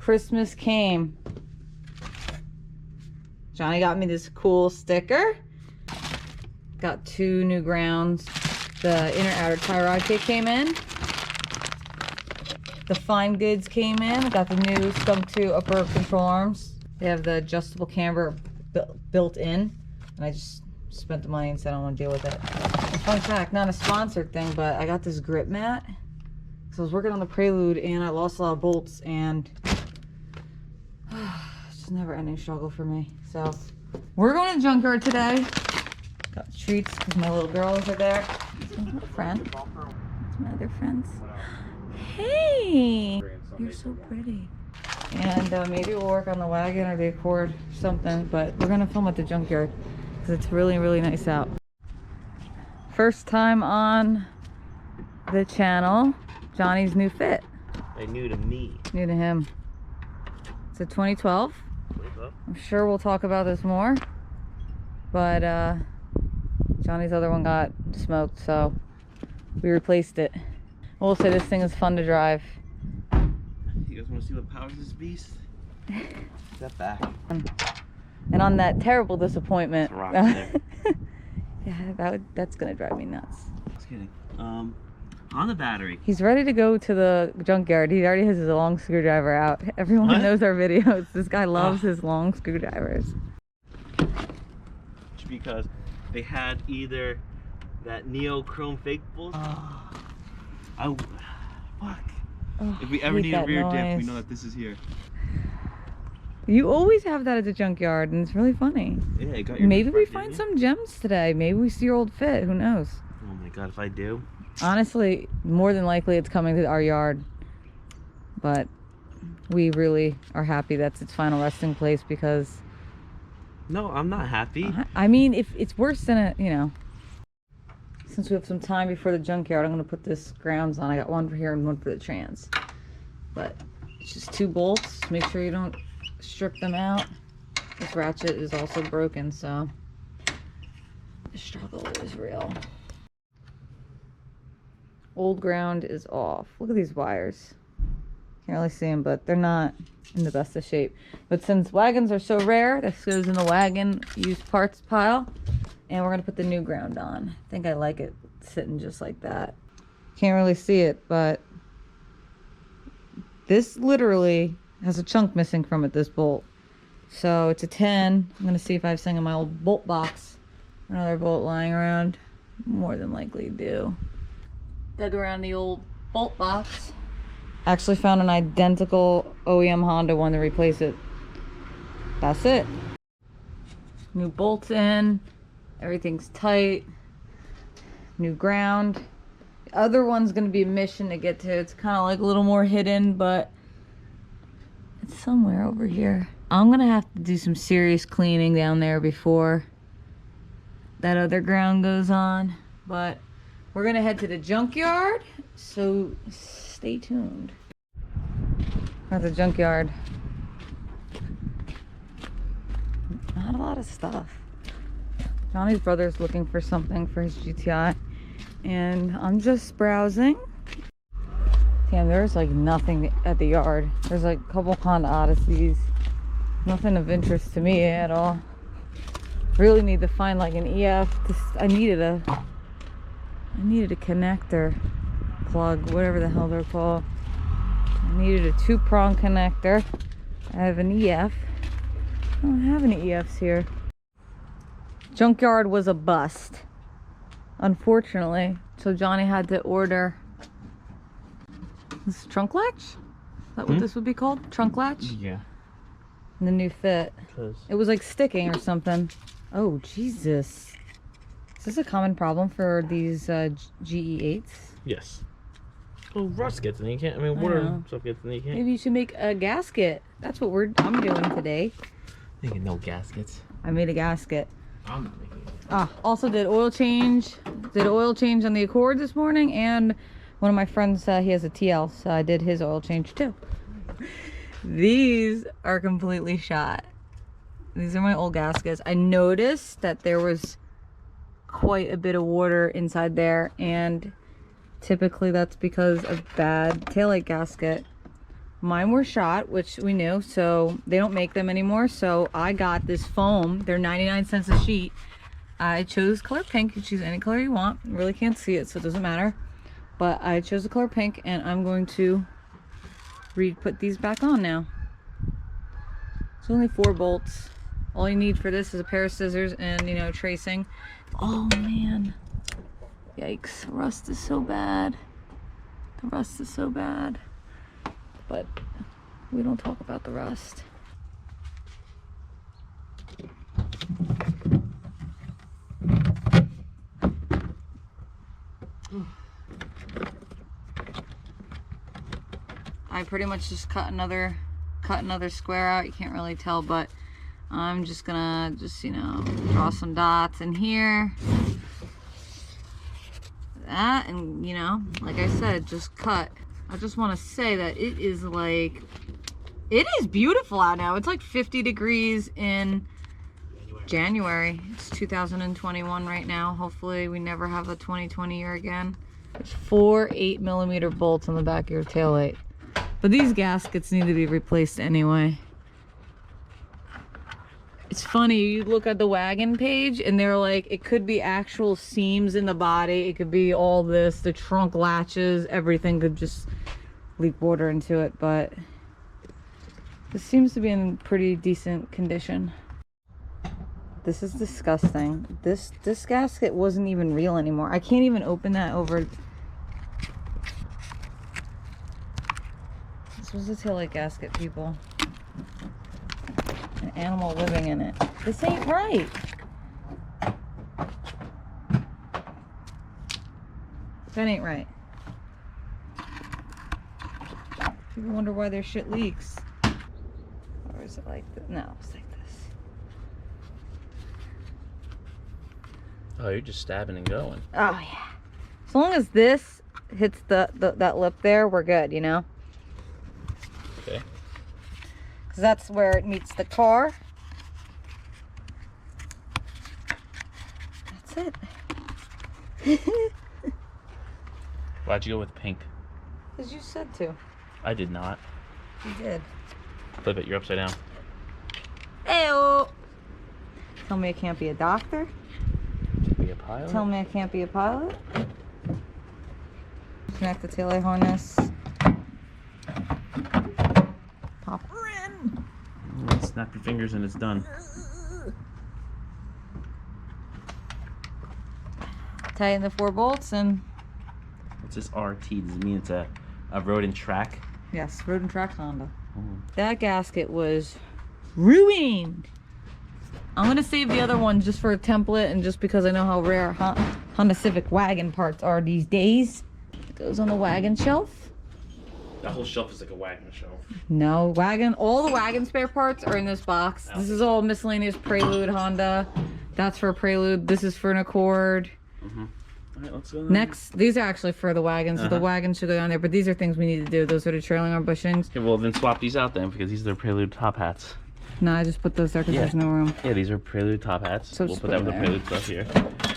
Christmas came. Johnny got me this cool sticker. Got 2 new grounds. The inner outer tie rod kit came in. The fine goods came in. Got the new Stump 2 upper control arms. They have the adjustable camber built in. And I just spent the money and said I don't want to deal with it. Fun fact, not a sponsored thing, but I got this grip mat. So I was working on the Prelude and I lost a lot of bolts, and it's just never ending struggle for me. So we're going to the junkyard today. Got treats because my little girls are there. That's my little friend. That's my other friends. Hey, you're so pretty. And maybe we'll work on the wagon or the Accord or something, but we're gonna film at the junkyard because it's really, really nice out. First time on the channel, Johnny's new fit. New to me. New to him. It's a 2012. I'm sure we'll talk about this more, but Johnny's other one got smoked, so we replaced it. I will say this thing is fun to drive. You guys want to see what powers this beast? Step back. And on that terrible disappointment. Yeah, that's gonna drive me nuts. Just kidding. On the battery. He's ready to go to the junkyard. He already has his long screwdriver out. Everyone who knows our videos, this guy loves his long screwdrivers. Because they had either that neochrome fake bolt. Fuck. Oh, if we ever need a rear diff, we know that this is here. You always have that at the junkyard, and it's really funny. Yeah, I got your Maybe we find some gems today. Maybe we see your old fit. Who knows? Oh my god, if I do. Honestly, more than likely it's coming to our yard. But we really are happy that's its final resting place because... No, I'm not happy. I mean, if it's worse than it, you know. Since we have some time before the junkyard, I'm going to put this grounds on. I got one for here and one for the trans. But it's just 2 bolts. Make sure you don't strip them out. This ratchet is also broken, so the struggle is real. Old ground is off. Look at these wires. Can't really see them, but they're not in the best of shape. But since wagons are so rare, this goes in the wagon used parts pile. And we're gonna put the new ground on. I think I like it sitting just like that. Can't really see it, but this literally has a chunk missing from it, this bolt. So it's a 10. I'm gonna see if I have something in my old bolt box. Another bolt lying around. More than likely do. Dug around the old bolt box. Actually found an identical OEM Honda one to replace it. That's it. New bolts in. Everything's tight. New ground. The other one's gonna be a mission to get to. It's kind of like a little more hidden, but it's somewhere over here. I'm gonna have to do some serious cleaning down there before that other ground goes on. But we're gonna head to the junkyard, so stay tuned. At the junkyard. Not a lot of stuff. Johnny's brother's looking for something for his GTI, and I'm just browsing. Damn, there's like nothing at the yard. There's like a couple Honda Odysseys. Nothing of interest to me at all. Really need to find like an EF. I needed a connector plug, whatever the hell they're called. I needed a 2-prong connector. I have an EF. I don't have any EFs here. Junkyard was a bust, unfortunately. So Johnny had to order this trunk latch. Is that what this would be called? Trunk latch? Yeah. And the new fit. It was like sticking or something. Oh, Jesus. Is this a common problem for these GE8s? Yes. Well, rust gets in. You can't. I mean, water stuff gets in. You can't. Maybe you should make a gasket. That's what I'm doing today. Making no gaskets. I made a gasket. I'm not making it. Also did oil change. Did oil change on the Accord this morning, and one of my friends, he has a TL, so I did his oil change too. These are completely shot. These are my old gaskets. I noticed that there was quite a bit of water inside there, and typically that's because of bad taillight gasket. Mine were shot, which we knew, so they don't make them anymore. So I got this foam. They're 99 cents a sheet. I chose color pink. You choose any color you want. You really can't see it, so it doesn't matter. But I chose the color pink, and I'm going to put these back on now. It's only 4 bolts. All you need for this is a pair of scissors and, you know, tracing. Oh man. Yikes. Rust is so bad. The rust is so bad. But we don't talk about the rust. I pretty much just cut another square out. You can't really tell, but I'm just gonna you know, draw some dots in here. That, and you know, like I said, just cut. I just want to say that it is beautiful out now. It's like 50 degrees in January. It's 2021 right now. Hopefully we never have a 2020 year again. There's 4 8mm bolts on the back of your taillight. But these gaskets need to be replaced anyway. It's funny, you look at the Wagon page and they're like, it could be actual seams in the body. It could be all this, the trunk latches, everything could just leak water into it. But this seems to be in pretty decent condition. This is disgusting. This gasket wasn't even real anymore. I can't even open that over. This was a taillight gasket, people. An animal living in it. This ain't right. That ain't right. People wonder why their shit leaks. Or is it like this? No, it's like this. Oh, you're just stabbing and going. Oh yeah. As long as this hits that lip there, we're good, you know? Okay. Because that's where it meets the car. That's it. Why'd you go with pink? Because you said to. I did not. You did. Flip it, you're upside down. Ew. Tell me I can't be a doctor. Be a pilot? Tell me I can't be a pilot. Connect the taillight harness. Pop her in. Snap your fingers and it's done. Tighten the 4 bolts and... What's this RT? Does it mean it's a road and track? Yes, road and track Honda. Oh. That gasket was ruined. I'm gonna save the other one just for a template and just because I know how rare Honda Civic Wagon parts are these days. It goes on the Wagon shelf. That whole shelf is like a Wagon shelf. No, Wagon, all the Wagon spare parts are in this box. This is all miscellaneous PRELUDE Honda. That's for PRELUDE. This is for an Accord. Mm-hmm. All right, let's go. Next, these are actually for the Wagons. So the Wagons should go down there, but these are things we need to do. Those are the trailing arm bushings. Okay, well then swap these out then because these are PRELUDE top hats. No, I just put those there because there's no room. Yeah, these are PRELUDE top hats. So we'll put that with the PRELUDE stuff here.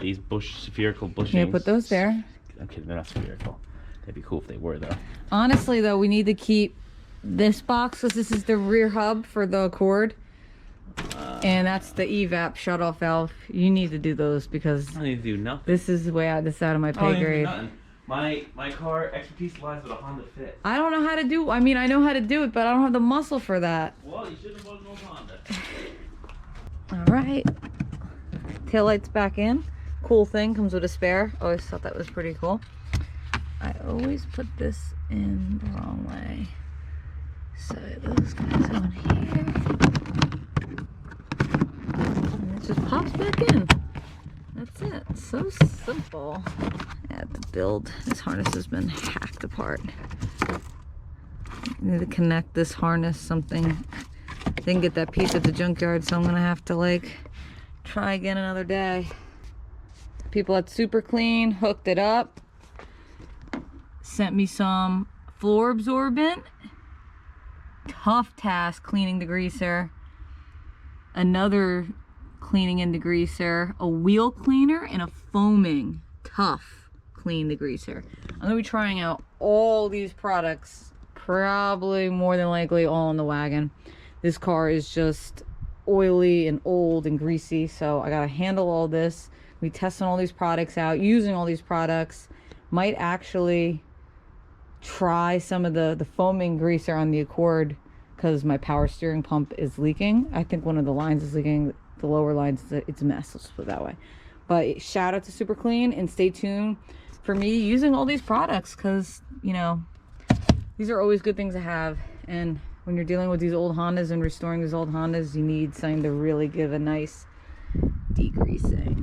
These spherical bushings. Yeah, put those there. I'm kidding, they're not spherical. That'd be cool if they were though. Honestly though, we need to keep this box because this is the rear hub for the Accord. And that's the evap shut-off valve. You need to do those because I need to do nothing. this is way out of my pay grade. My car expertise lies with a Honda Fit. I don't know how to do. I mean, I know how to do it, but I don't have the muscle for that. Well, you should have bought an old Honda. All right, taillight's back in. Cool thing, comes with a spare. Always thought that was pretty cool. I always put this in the wrong way. So those guys on here. And it just pops back in. That's it. So simple. Yeah, the build. This harness has been hacked apart. I need to connect this harness something. Didn't get that piece at the junkyard, so I'm gonna have to like try again another day. People at Super Clean hooked it up. Sent me some floor absorbent. Tough task cleaning degreaser. Another cleaning and degreaser. A wheel cleaner and a foaming tough clean degreaser. I'm gonna be trying out all these products probably more than likely all in the wagon. This car is just oily and old and greasy, so I gotta handle all this. We testing all these products out, using all these products. Might actually try some of the foaming greaser on the Accord because my power steering pump is leaking. I think one of the lines is leaking. The lower lines, it's a mess, let's put it that way. But shout out to Super Clean, and stay tuned for me using all these products, because, you know, these are always good things to have. And when you're dealing with these old Hondas and restoring these old Hondas, you need something to really give a nice degreasing.